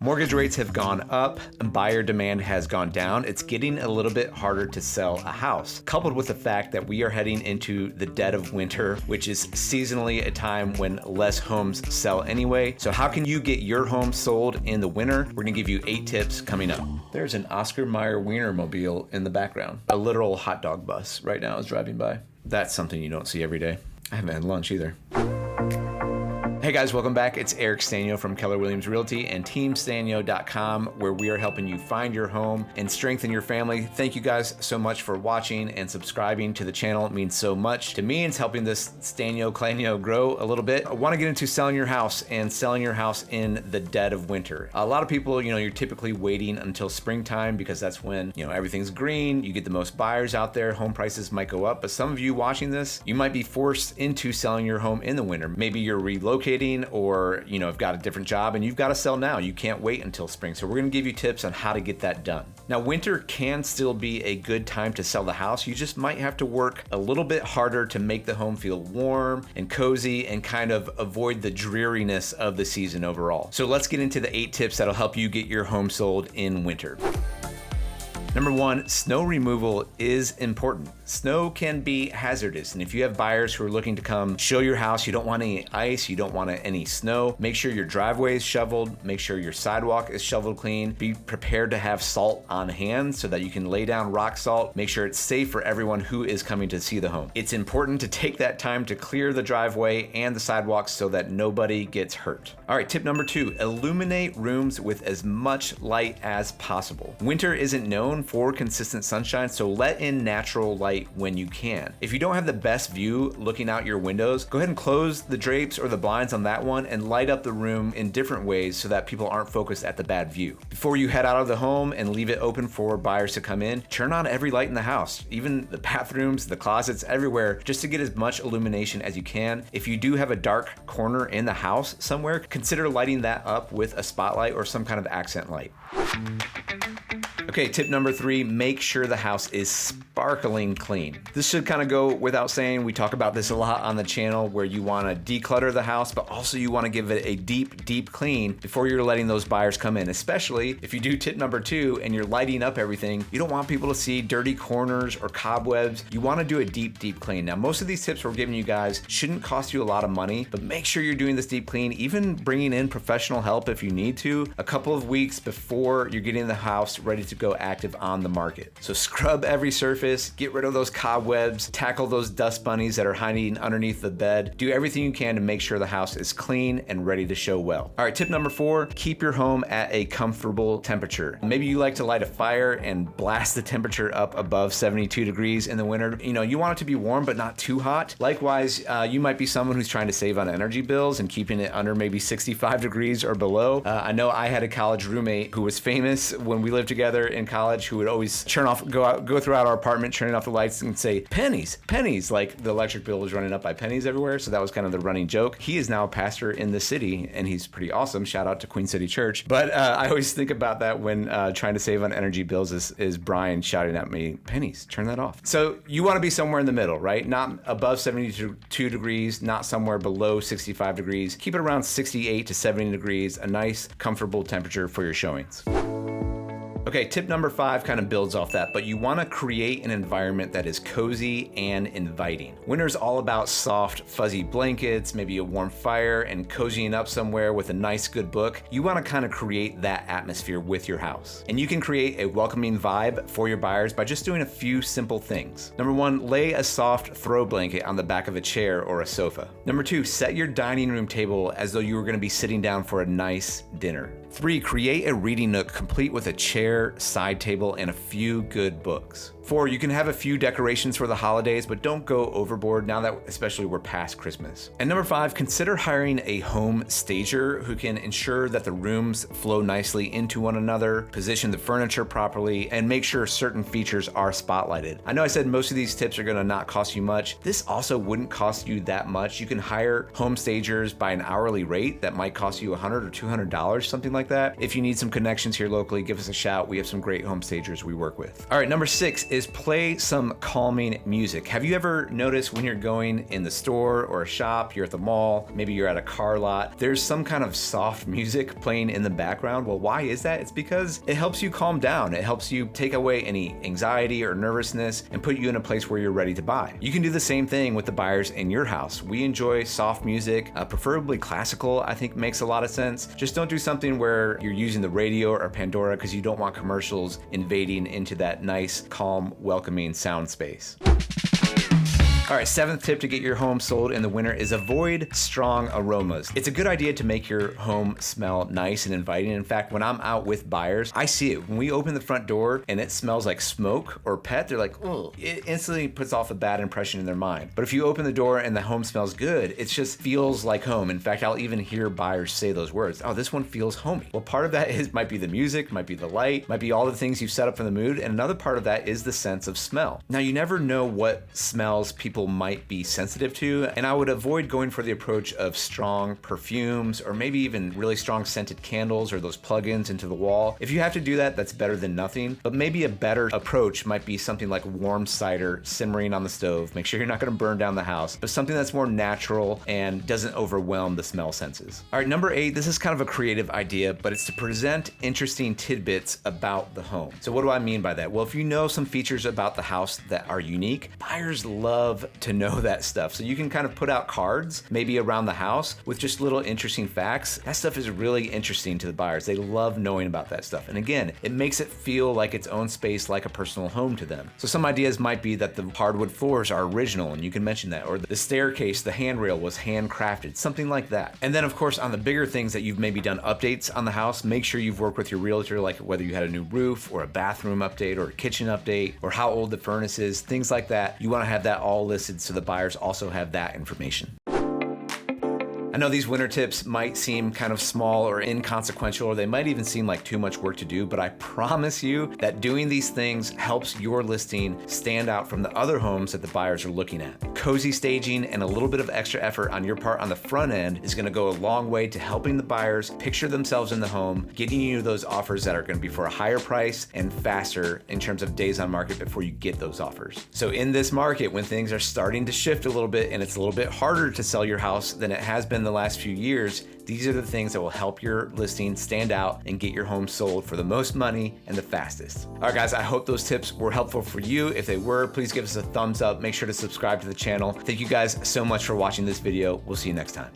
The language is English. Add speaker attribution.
Speaker 1: Mortgage rates have gone up and buyer demand has gone down. It's getting a little bit harder to sell a house, coupled with the fact that we are heading into the dead of winter, which is seasonally a time when less homes sell anyway. So how can you get your home sold in the winter? We're gonna give you 8 tips coming up. There's an Oscar Mayer Wienermobile in the background. A literal hot dog bus right now is driving by. That's something you don't see every day. I haven't had lunch either. Hey guys, welcome back. It's Eric Sztanyo from Keller Williams Realty and TeamStanyo.com, where we are helping you find your home and strengthen your family. Thank you guys so much for watching and subscribing to the channel. It means so much to me. It's helping this Sztanyo clanio grow a little bit. I want to get into selling your house and selling your house in the dead of winter. A lot of people, you're typically waiting until springtime because that's when, everything's green. You get the most buyers out there. Home prices might go up, but some of you watching this, you might be forced into selling your home in the winter. Maybe you're relocating or have got a different job and you've got to sell now. You can't wait until spring. So we're going to give you tips on how to get that done. Now, winter can still be a good time to sell the house. You just might have to work a little bit harder to make the home feel warm and cozy and kind of avoid the dreariness of the season overall. So let's get into the 8 tips that'll help you get your home sold in winter. Number 1, snow removal is important. Snow can be hazardous, and if you have buyers who are looking to come show your house, you don't want any ice, you don't want any snow, make sure your driveway is shoveled, make sure your sidewalk is shoveled clean, be prepared to have salt on hand so that you can lay down rock salt, make sure it's safe for everyone who is coming to see the home. It's important to take that time to clear the driveway and the sidewalks so that nobody gets hurt. All right, tip number 2, illuminate rooms with as much light as possible. Winter isn't known for consistent sunshine, so let in natural light when you can. If you don't have the best view looking out your windows, go ahead and close the drapes or the blinds on that one and light up the room in different ways so that people aren't focused at the bad view. Before you head out of the home and leave it open for buyers to come in, turn on every light in the house, even the bathrooms, the closets, everywhere, just to get as much illumination as you can. If you do have a dark corner in the house somewhere, consider lighting that up with a spotlight or some kind of accent light. Okay, tip number 3, make sure the house is sparkling clean. This should kind of go without saying. We talk about this a lot on the channel where you want to declutter the house, but also you want to give it a deep clean before you're letting those buyers come in, especially if you do tip number 2 and you're lighting up everything. You don't want people to see dirty corners or cobwebs. You want to do a deep clean. Now, most of these tips we're giving you guys shouldn't cost you a lot of money, but make sure you're doing this deep clean, even bringing in professional help if you need to, a couple of weeks before you're getting the house ready to go active on the market. So scrub every surface, get rid of those cobwebs, tackle those dust bunnies that are hiding underneath the bed. Do everything you can to make sure the house is clean and ready to show well. All right, tip number 4, keep your home at a comfortable temperature. Maybe you like to light a fire and blast the temperature up above 72 degrees in the winter. You want it to be warm but not too hot. Likewise, you might be someone who's trying to save on energy bills and keeping it under maybe 65 degrees or below. I know I had a college roommate who was famous when we lived together in college, who would always go throughout our apartment, turning off the lights and say, pennies, like the electric bill was running up by pennies everywhere. So that was kind of the running joke. He is now a pastor in the city and he's pretty awesome. Shout out to Queen City Church. But I always think about that when trying to save on energy bills is Brian shouting at me, pennies, turn that off. So you want to be somewhere in the middle, right? Not above 72 degrees, not somewhere below 65 degrees. Keep it around 68 to 70 degrees, a nice, comfortable temperature for your showings. Okay, tip number 5 kind of builds off that, but you want to create an environment that is cozy and inviting. Winter's all about soft, fuzzy blankets, maybe a warm fire, and cozying up somewhere with a nice, good book. You want to kind of create that atmosphere with your house. And you can create a welcoming vibe for your buyers by just doing a few simple things. Number 1, lay a soft throw blanket on the back of a chair or a sofa. Number 2, set your dining room table as though you were going to be sitting down for a nice dinner. 3, create a reading nook complete with a chair, side table, and a few good books. 4, you can have a few decorations for the holidays, but don't go overboard now that especially we're past Christmas. And number 5, consider hiring a home stager who can ensure that the rooms flow nicely into one another, position the furniture properly, and make sure certain features are spotlighted. I know I said most of these tips are gonna not cost you much. This also wouldn't cost you that much. You can hire home stagers by an hourly rate that might cost you $100 or $200, something like that. If you need some connections here locally, give us a shout. We have some great home stagers we work with. All right, number 6 is is play some calming music. Have you ever noticed when you're going in the store or a shop, you're at the mall, maybe you're at a car lot, there's some kind of soft music playing in the background? Well, why is that? It's because it helps you calm down. It helps you take away any anxiety or nervousness and put you in a place where you're ready to buy. You can do the same thing with the buyers in your house. We enjoy soft music, preferably classical, I think makes a lot of sense. Just don't do something where you're using the radio or Pandora because you don't want commercials invading into that nice, calm, welcoming sound space. All right, 7th tip to get your home sold in the winter is avoid strong aromas. It's a good idea to make your home smell nice and inviting. In fact, when I'm out with buyers, I see it. When we open the front door and it smells like smoke or pet, they're like, oh, it instantly puts off a bad impression in their mind. But if you open the door and the home smells good, it just feels like home. In fact, I'll even hear buyers say those words. Oh, this one feels homey. Well, part of that might be the music, might be the light, might be all the things you've set up for the mood. And another part of that is the sense of smell. Now, you never know what smells people might be sensitive to, and I would avoid going for the approach of strong perfumes or maybe even really strong scented candles or those plug-ins into the wall. If you have to do that, that's better than nothing, but maybe a better approach might be something like warm cider simmering on the stove. Make sure you're not going to burn down the house, but something that's more natural and doesn't overwhelm the smell senses. All right, number 8, this is kind of a creative idea, but it's to present interesting tidbits about the home. So what do I mean by that? Well, if you know some features about the house that are unique, buyers love to know that stuff. So you can kind of put out cards maybe around the house with just little interesting facts. That stuff is really interesting to the buyers. They love knowing about that stuff. And again, it makes it feel like its own space, like a personal home to them. So some ideas might be that the hardwood floors are original, and you can mention that, or the staircase, the handrail was handcrafted, something like that. And then of course, on the bigger things that you've maybe done updates on the house, make sure you've worked with your realtor, like whether you had a new roof or a bathroom update or a kitchen update or how old the furnace is, things like that. You want to have that all listed so the buyers also have that information. I know these winter tips might seem kind of small or inconsequential, or they might even seem like too much work to do, but I promise you that doing these things helps your listing stand out from the other homes that the buyers are looking at. Cozy staging and a little bit of extra effort on your part on the front end is going to go a long way to helping the buyers picture themselves in the home, getting you those offers that are going to be for a higher price and faster in terms of days on market before you get those offers. So in this market, when things are starting to shift a little bit and it's a little bit harder to sell your house than it has been the last few years, these are the things that will help your listing stand out and get your home sold for the most money and the fastest. All right, guys, I hope those tips were helpful for you. If they were, please give us a thumbs up. Make sure to subscribe to the channel. Thank you guys so much for watching this video. We'll see you next time.